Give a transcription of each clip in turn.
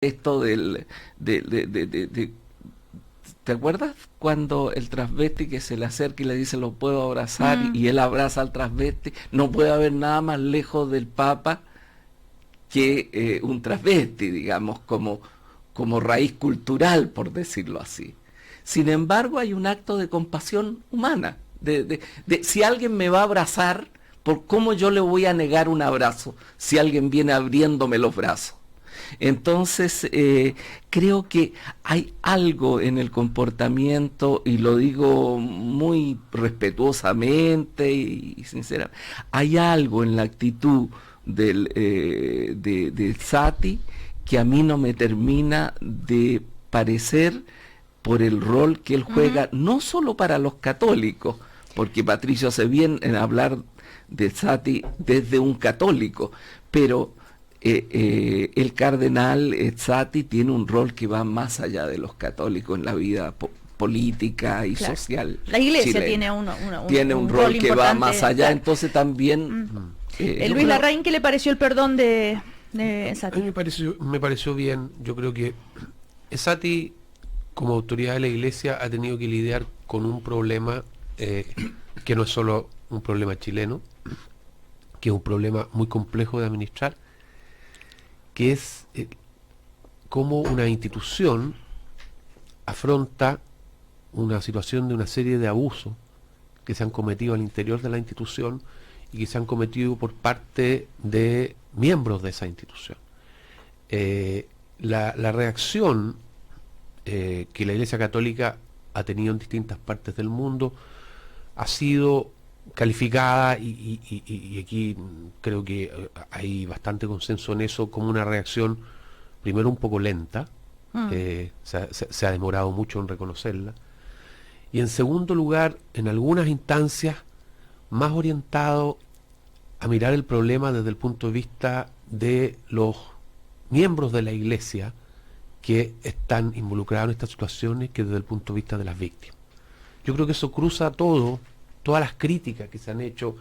esto ¿te acuerdas cuando el transvesti que se le acerca y le dice lo puedo abrazar y él abraza al transvesti? No puede haber nada más lejos del Papa que un transvesti, digamos, como raíz cultural, por decirlo así. Sin embargo, hay un acto de compasión humana, si alguien me va a abrazar, ¿por cómo yo le voy a negar un abrazo si alguien viene abriéndome los brazos? Entonces, creo que hay algo en el comportamiento, y lo digo muy respetuosamente y sinceramente, hay algo en la actitud de Sati que a mí no me termina de parecer por el rol que él juega, no solo para los católicos, porque Patricio hace bien en hablar de Sati desde un católico, pero el cardenal Sati tiene un rol que va más allá de los católicos en la vida política y social. La Iglesia chilena. tiene un rol que va más allá, claro. Entonces también... Luis Larraín, ¿qué le pareció el perdón de Sati? A mí me pareció bien. Yo creo que Sati, como autoridad de la Iglesia, ha tenido que lidiar con un problema que no es solo un problema chileno, que es un problema muy complejo de administrar, que es cómo una institución afronta una situación de una serie de abusos que se han cometido al interior de la institución y que se han cometido por parte de miembros de esa institución. La reacción que la Iglesia Católica ha tenido en distintas partes del mundo ha sido calificada, y aquí creo que hay bastante consenso en eso, como una reacción primero un poco lenta, se ha demorado mucho en reconocerla, y en segundo lugar, en algunas instancias, más orientado a mirar el problema desde el punto de vista de los miembros de la Iglesia que están involucrados en estas situaciones, que desde el punto de vista de las víctimas. Yo creo que eso cruza todas las críticas que se han hecho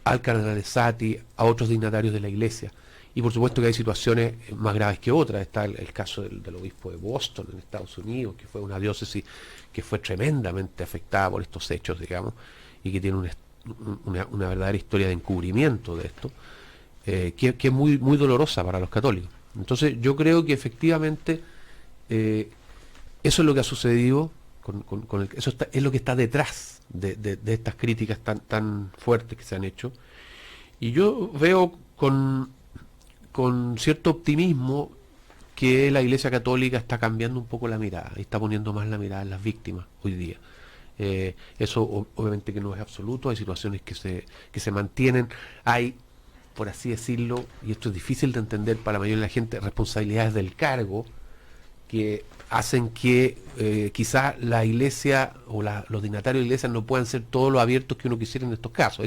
al cardenal Sati, a otros dignatarios de la Iglesia. Y por supuesto que hay situaciones más graves que otras. Está el caso del obispo de Boston en Estados Unidos, que fue una diócesis que fue tremendamente afectada por estos hechos, digamos, y que tiene una verdadera historia de encubrimiento de esto, que es muy, muy dolorosa para los católicos. Entonces yo creo que efectivamente eso es lo que ha sucedido eso es lo que está detrás de estas críticas tan fuertes que se han hecho. Y yo veo con cierto optimismo que la Iglesia Católica está cambiando un poco la mirada y está poniendo más la mirada en las víctimas hoy día. Eso obviamente que no es absoluto, hay situaciones que se mantienen, hay, por así decirlo, y esto es difícil de entender para la mayoría de la gente, responsabilidades del cargo que hacen que quizás la Iglesia o los dignatarios de la Iglesia no puedan ser todos los abiertos que uno quisiera en estos casos.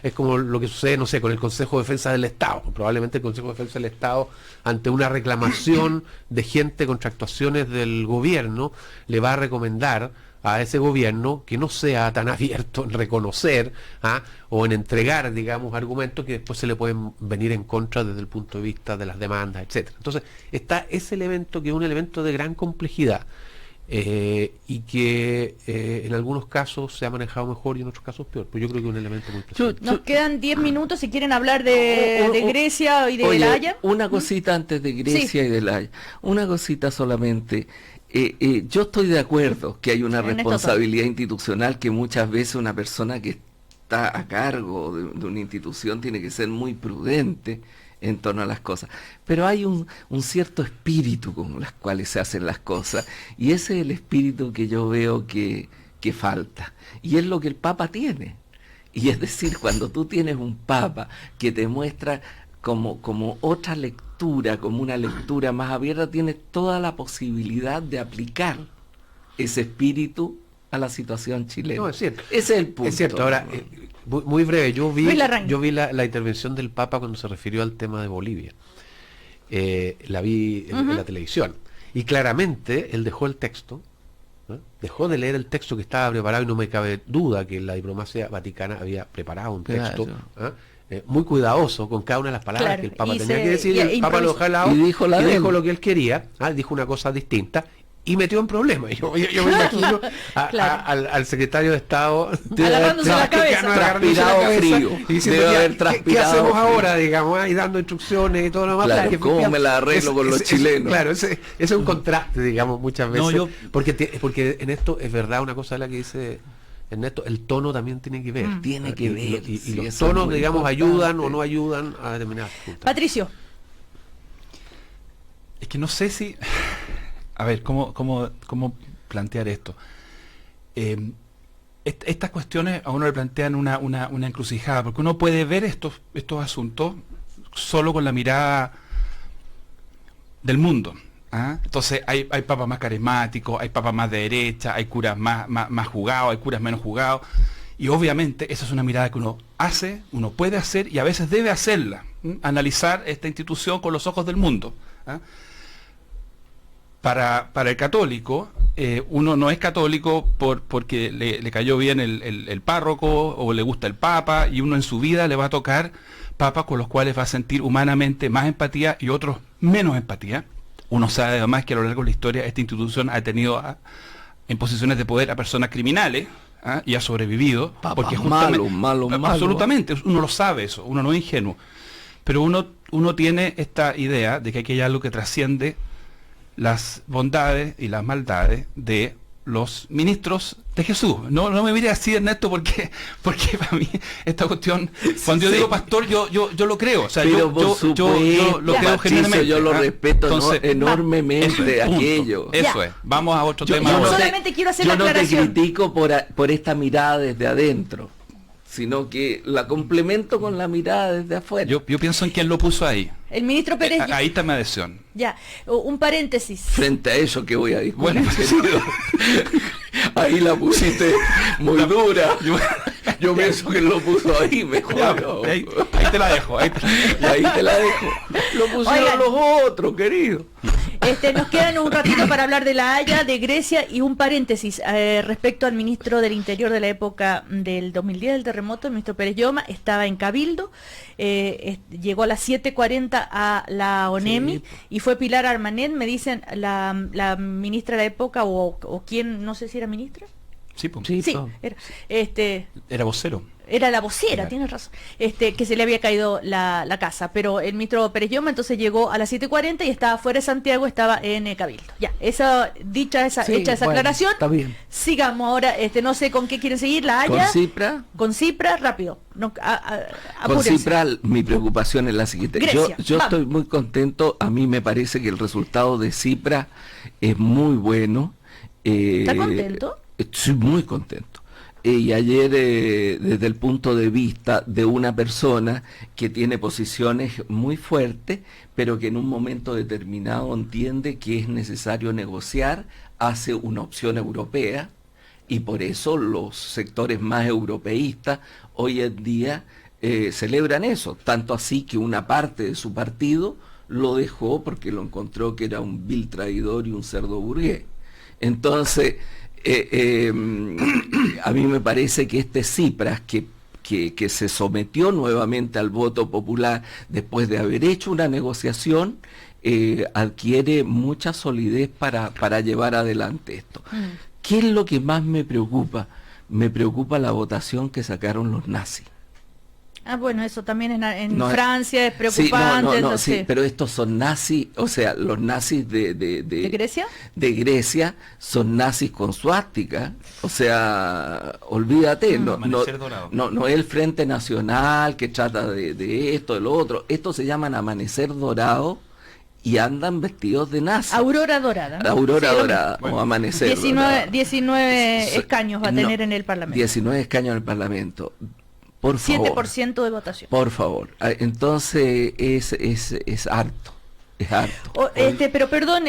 Es como lo que sucede, no sé, con el Consejo de Defensa del Estado. Probablemente el Consejo de Defensa del Estado, ante una reclamación de gente contra actuaciones del gobierno, le va a recomendar a ese gobierno que no sea tan abierto en reconocer o en entregar, digamos, argumentos que después se le pueden venir en contra desde el punto de vista de las demandas, etcétera. Entonces está ese elemento, que es un elemento de gran complejidad, y que en algunos casos se ha manejado mejor y en otros casos peor. Pues yo creo que es un elemento muy presente. Nos quedan 10 minutos si quieren hablar de Grecia y de La Haya. Una cosita antes de Grecia y de La Haya. Una cosita solamente. Yo estoy de acuerdo que hay una responsabilidad institucional, que muchas veces una persona que está a cargo de una institución tiene que ser muy prudente en torno a las cosas. Pero hay un cierto espíritu con las cuales se hacen las cosas, y ese es el espíritu que yo veo que falta. Y es lo que el Papa tiene. Y es decir, cuando tú tienes un Papa que te muestra como otra lectura, como una lectura más abierta, tienes toda la posibilidad de aplicar ese espíritu a la situación chilena. No, es cierto. Ese es el punto. Es cierto. Ahora, muy breve, yo vi la la intervención del Papa cuando se refirió al tema de Bolivia. La vi en la televisión. Y claramente él dejó el texto, dejó de leer el texto que estaba preparado, y no me cabe duda que la diplomacia vaticana había preparado un texto, claro, muy cuidadoso con cada una de las palabras Claro, que el Papa y tenía se- que decir, y- y el Papa lo dejó al lado y dijo la y de dijo él. lo que él quería, dijo una cosa distinta y metió en problemas. Yo me imagino Claro. al secretario de Estado Agarrándose la cabeza. Transpirado frío. y diciendo, Debe haber ¿qué transpirado hacemos frío. ahora? Digamos, y dando instrucciones y todo lo demás. Claro, porque ¿cómo me la arreglo con los chilenos? Claro, ese es un contraste, digamos, muchas veces. No, yo- porque en esto es verdad una cosa de la que dice Ernesto, el tono también tiene que ver. Tiene que ver, Y sí, los eso es tonos, muy digamos, importante. ayudan o no ayudan a determinadas puntos. Patricio, Es que no sé si... A ver, ¿cómo plantear esto? Estas cuestiones a uno le plantean una encrucijada, porque uno puede ver estos asuntos solo con la mirada del mundo. ¿Ah? Entonces hay papas más carismáticos, hay papas más de derecha, hay curas más jugados, hay curas menos jugados, y obviamente esa es una mirada que uno hace, uno puede hacer y a veces debe hacerla, analizar esta institución con los ojos del mundo. ¿Ah? Para el católico, uno no es católico porque le cayó bien el párroco o le gusta el papa, y uno en su vida le va a tocar papas con los cuales va a sentir humanamente más empatía y otros menos empatía. Uno sabe además que a lo largo de la historia esta institución ha tenido en posiciones de poder a personas criminales, y ha sobrevivido. Papas porque malos. Absolutamente, uno lo sabe eso, uno no es ingenuo. Pero uno tiene esta idea de que aquí hay algo que trasciende las bondades y las maldades de los ministros de Jesús. No me mire así, Ernesto, porque para mí esta cuestión, cuando yo digo pastor, yo lo creo. O sea, Pero por yo supuesto, lo creo Patricio, genuinamente. yo lo respeto Entonces, enormemente, eso es, punto. aquello. Eso Ya. es. Vamos a otro Yo tema yo ahora. solamente quiero hacer la no te aclaración. critico por esta mirada desde adentro, sino que la complemento con la mirada desde afuera. Yo pienso en quién lo puso ahí. El ministro Pérez... Ahí está mi adhesión. Ya, un paréntesis. Frente a eso que voy a discutir, Bueno, querido. Ahí la pusiste muy dura. Yo pienso que lo puso ahí mejor. Ya, ¿no? ahí te la dejo. Ahí Te la dejo. Lo pusieron Oigan. los otros, querido. Nos quedan un ratito para hablar de La Haya, de Grecia, y un paréntesis respecto al ministro del Interior de la época del 2010 del terremoto, el ministro Pérez Lloma, estaba en Cabildo, llegó a las 7:40 a la ONEMI, Sí. y fue Pilar Armanet, me dicen, la ministra de la época, o quién, no sé si era ministra. Sí, pues. Sí, Sí, po. era, Era vocero. era la vocera, Claro. tienes razón, que se le había caído la casa, pero el ministro Pérez Lloma entonces llegó a las 7:40 y estaba fuera de Santiago, estaba en Cabildo. Ya, hecha esa Sí, esa bueno, aclaración, está bien. sigamos ahora, no sé con qué quieren seguir, La Con Haya, Cipra, con Cipra, rápido, no, con apúrense. Cipra, mi preocupación es la siguiente. Grecia, Yo vamos. estoy muy contento. A mí me parece que el resultado de Cipra es muy bueno. ¿Está contento? Estoy muy contento. Y ayer, desde el punto de vista de una persona que tiene posiciones muy fuertes, pero que en un momento determinado entiende que es necesario negociar, hace una opción europea, y por eso los sectores más europeístas hoy en día celebran eso, tanto así que una parte de su partido lo dejó porque lo encontró que era un vil traidor y un cerdo burgués. Entonces, a mí me parece que este Tsipras, que se sometió nuevamente al voto popular después de haber hecho una negociación, adquiere mucha solidez para llevar adelante esto. ¿Qué es lo que más me preocupa? Me preocupa la votación que sacaron los nazis. Bueno, eso también en No, Francia es Sí, preocupante. no, entonces, sí, pero estos son nazis, o sea, los nazis ¿de Grecia? de Grecia son nazis con suástica, o sea, olvídate, Amanecer dorado. no es el Frente Nacional que trata de esto, de lo otro, estos se llaman Amanecer Dorado y andan vestidos de nazis. Aurora Dorada, ¿no? Aurora Sí, lo Dorada, Bueno. o Amanecer 19 Dorado. escaños va a No, tener en el Parlamento. 19 escaños en el Parlamento. Por favor. 7% de votación. Por favor. Entonces es harto. Es harto. Pero perdón,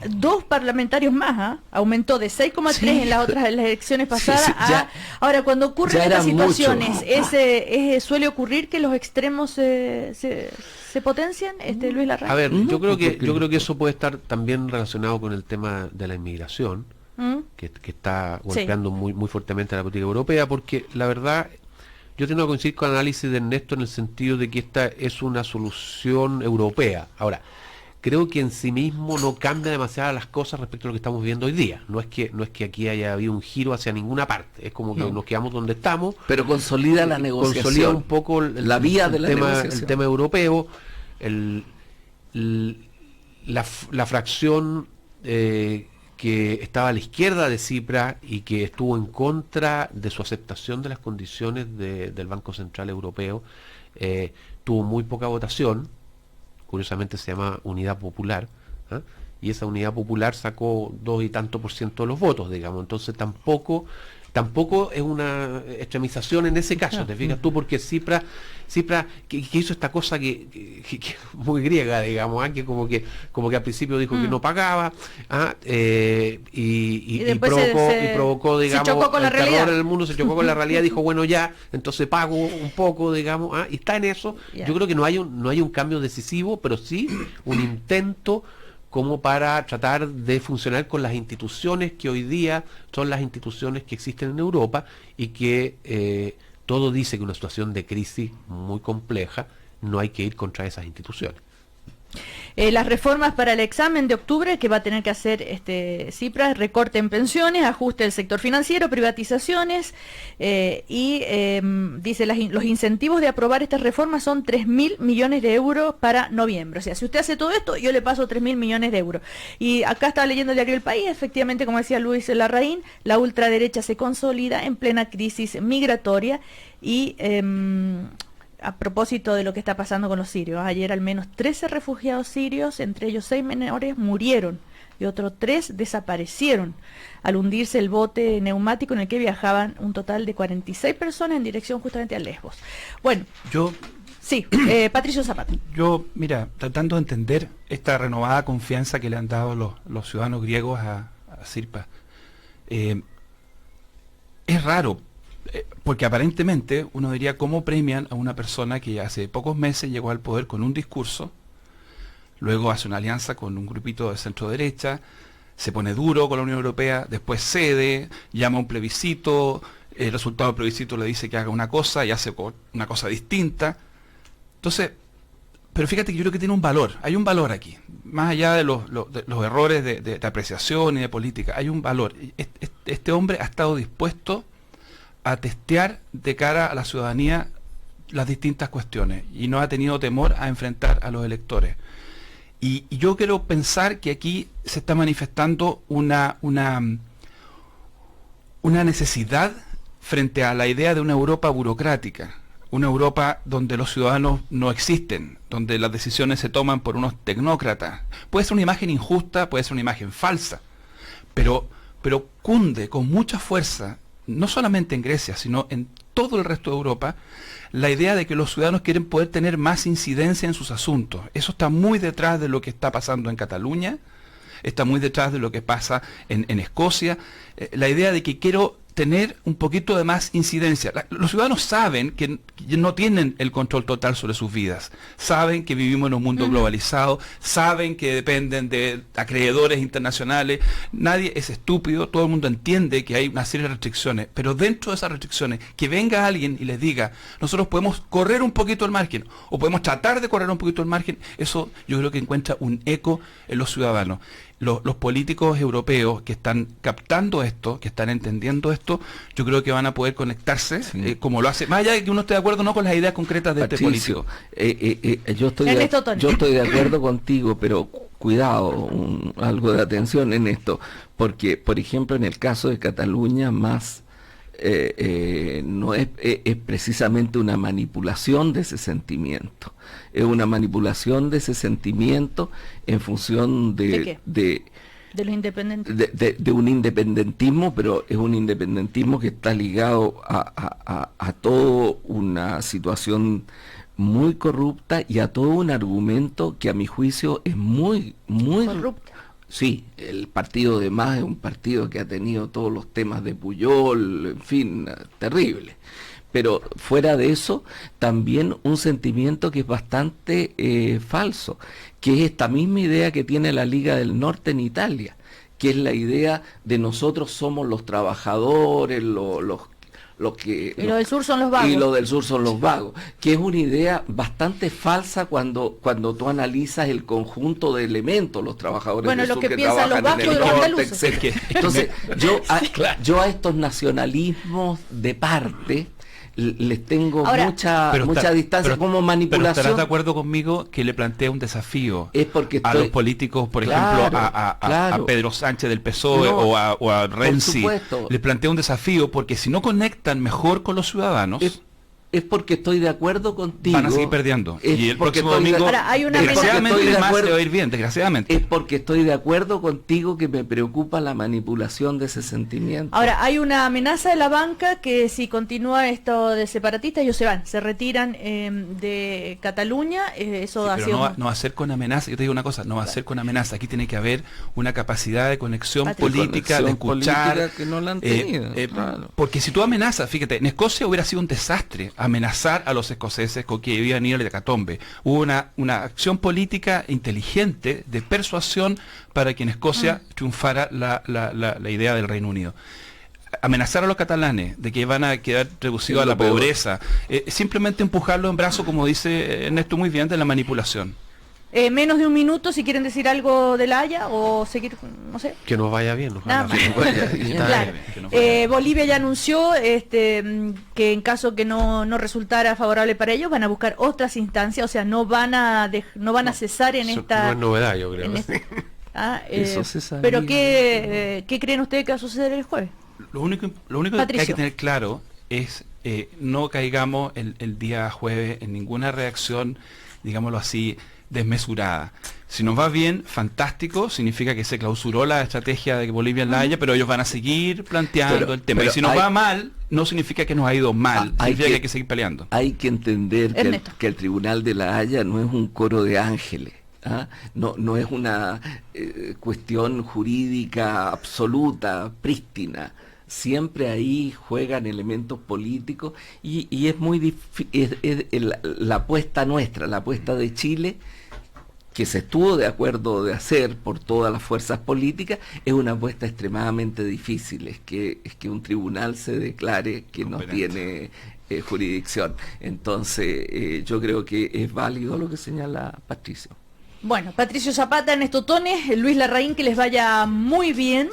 2 parlamentarios más, aumentó de 6,3 Sí. en las elecciones pasadas Sí, ya- ahora cuando ocurren ya estas eran situaciones, suele ocurrir que los extremos se potencian, Luis Larraín. A ver, No, yo porque- creo que eso puede estar también relacionado con el tema de la inmigración, ¿Mm? que está Sí. golpeando muy fuertemente a la política europea, porque la verdad Yo tengo que coincidir con el análisis de Ernesto en el sentido de que esta es una solución europea. Ahora, creo que en sí mismo no cambia demasiado las cosas respecto a lo que estamos viendo hoy día. No es que aquí haya habido un giro hacia ninguna parte. Es como que nos quedamos donde estamos. Pero consolida la negociación. Consolida un poco la vía de la negociación. El tema europeo, la fracción que estaba a la izquierda de Tsipras y que estuvo en contra de su aceptación de las condiciones del Banco Central Europeo, tuvo muy poca votación. Curiosamente se llama Unidad Popular, ¿eh? Y esa Unidad Popular sacó 2 y tanto % de los votos, digamos. Entonces tampoco es una extremización en ese caso, ¿te fijas tú? Porque Tsipras que hizo esta cosa que muy griega, digamos, que como que al principio dijo que no pagaba, y provocó, digamos, se chocó con el la terror realidad en el mundo, se chocó con la realidad, dijo, bueno, ya, entonces pago un poco, digamos, y está en eso. Yo creo que no hay un cambio decisivo, pero sí un intento como para tratar de funcionar con las instituciones que hoy día son las instituciones que existen en Europa y que todo dice que una situación de crisis muy compleja no hay que ir contra esas instituciones. Las reformas para el examen de octubre que va a tener que hacer Tsipras: recorte en pensiones, ajuste del sector financiero, privatizaciones, y dice los incentivos de aprobar estas reformas son 3.000 millones de euros para noviembre. O sea, si usted hace todo esto, yo le paso 3.000 millones de euros. Y acá estaba leyendo el diario El País, efectivamente, como decía Luis Larraín, la ultraderecha se consolida en plena crisis migratoria y a propósito de lo que está pasando con los sirios. Ayer al menos 13 refugiados sirios, entre ellos 6 menores, murieron y otros 3 desaparecieron al hundirse el bote neumático en el que viajaban un total de 46 personas en dirección justamente a Lesbos. Bueno, Patricio Zapata. Yo, mira, tratando de entender esta renovada confianza que le han dado los ciudadanos griegos a Tsipras, es raro. Porque aparentemente uno diría, ¿cómo premian a una persona que hace pocos meses llegó al poder con un discurso, luego hace una alianza con un grupito de centro derecha, se pone duro con la Unión Europea, después cede, llama a un plebiscito, el resultado del plebiscito le dice que haga una cosa y hace una cosa distinta? Entonces, pero fíjate que yo creo que tiene un valor, hay un valor aquí, más allá de los errores de apreciación y de política, hay un valor. Este hombre ha estado dispuesto a testear de cara a la ciudadanía las distintas cuestiones y no ha tenido temor a enfrentar a los electores. Y yo quiero pensar que aquí se está manifestando una necesidad frente a la idea de una Europa burocrática, una Europa donde los ciudadanos no existen, donde las decisiones se toman por unos tecnócratas. Puede ser una imagen injusta, puede ser una imagen falsa, pero cunde con mucha fuerza, no solamente en Grecia, sino en todo el resto de Europa, la idea de que los ciudadanos quieren poder tener más incidencia en sus asuntos. Eso está muy detrás de lo que está pasando en Cataluña, está muy detrás de lo que pasa en Escocia, la idea de que quiero tener un poquito de más incidencia. Los ciudadanos saben que no tienen el control total sobre sus vidas, saben que vivimos en un mundo globalizado, saben que dependen de acreedores internacionales, nadie es estúpido, todo el mundo entiende que hay una serie de restricciones, pero dentro de esas restricciones, que venga alguien y les diga, nosotros podemos correr un poquito el margen, o podemos tratar de correr un poquito el margen, eso yo creo que encuentra un eco en los ciudadanos. Los políticos europeos que están captando esto, que están entendiendo esto, yo creo que van a poder conectarse, como lo hace, más allá de que uno esté de acuerdo no con las ideas concretas de Patricio, este político. Yo estoy de acuerdo contigo, pero cuidado, algo de atención en esto, porque, por ejemplo, en el caso de Cataluña, más no es precisamente una manipulación de ese sentimiento, es una manipulación de ese sentimiento en función ¿De los independientes? de un independentismo, pero es un independentismo que está ligado a toda una situación muy corrupta y a todo un argumento que a mi juicio es muy corrupta. Sí, el partido de MAS es un partido que ha tenido todos los temas de Puyol, en fin, terrible. Pero fuera de eso, también un sentimiento que es bastante falso, que es esta misma idea que tiene la Liga del Norte en Italia, que es la idea de nosotros somos los trabajadores, Y lo del sur son los vagos. Y lo del sur son los vagos, que es una idea bastante falsa cuando tú analizas el conjunto de elementos, los trabajadores del lo sur que que piensan los trabajan en vascos el y los norte, andaluces. etcétera. Entonces, yo a estos nacionalismos de parte les tengo Ahora, mucha distancia como manipulación. Pero estarás de acuerdo conmigo que le plantea un desafío es porque a los políticos, por ejemplo, a Pedro Sánchez del PSOE No, o a Renzi. Le plantea un desafío porque si no conectan mejor con los ciudadanos, es porque estoy de acuerdo contigo. Van a seguir perdiendo. Y el próximo estoy domingo, Ahora, hay una desgraciadamente, amenaza. más se va a ir bien, desgraciadamente. Es porque estoy de acuerdo contigo que me preocupa la manipulación de ese sentimiento. Ahora, hay una amenaza de la banca que si continúa esto de separatistas, ellos se retiran de Cataluña. Eso Sí, ha pero sido... no va a ser con amenaza. Yo te digo una cosa, no va a ser con amenaza. Aquí tiene que haber una capacidad de conexión política, de escuchar. Política que no la han tenido, claro. Porque si tú amenazas, fíjate, en Escocia hubiera sido un desastre amenazar a los escoceses con que iban a ir al hecatombe. Hubo una acción política inteligente de persuasión para que en Escocia triunfara la idea del Reino Unido. Amenazar a los catalanes de que van a quedar reducidos a la pobreza, simplemente empujarlo en brazos, como dice Ernesto muy bien, de la manipulación. Menos de un minuto, si quieren decir algo de La Haya o seguir, no sé. Que nos vaya bien. Nada más. Claro. Bolivia ya anunció que en caso que no resultara favorable para ellos, van a buscar otras instancias, o sea, no van a cesar en esta... No es novedad, yo creo. Eso se sabía. Pero ¿qué creen ustedes que va a suceder el jueves? Lo único que hay que tener claro es no caigamos el día jueves en ninguna reacción, digámoslo así, desmesurada. Si nos va bien, fantástico, significa que se clausuró la estrategia de Bolivia en La Haya, pero ellos van a seguir planteando el tema. Y si nos va mal, no significa que nos ha ido mal, significa que hay que seguir peleando. Hay que entender que el Tribunal de La Haya no es un coro de ángeles. No es una cuestión jurídica absoluta, prístina. Siempre ahí juegan elementos políticos y es muy difícil. La apuesta nuestra, la apuesta de Chile, que se estuvo de acuerdo de hacer por todas las fuerzas políticas, es una apuesta extremadamente difícil. Es que un tribunal se declare que no tiene jurisdicción. Entonces, yo creo que es válido lo que señala Patricio. Bueno, Patricio Zapata, Ernesto Tones, Luis Larraín, que les vaya muy bien.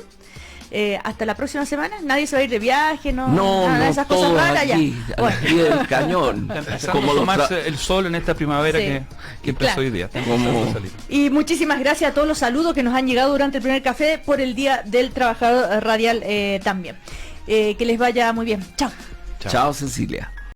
Hasta la próxima semana. Nadie se va a ir de viaje, nada de esas cosas raras aquí, ya. Al pie del cañón. Como tomarse el sol en esta primavera que empezó hoy día. Y muchísimas gracias a todos los saludos que nos han llegado durante el primer café por el Día del Trabajador Radial también. Que les vaya muy bien. Chao. Chao, Cecilia.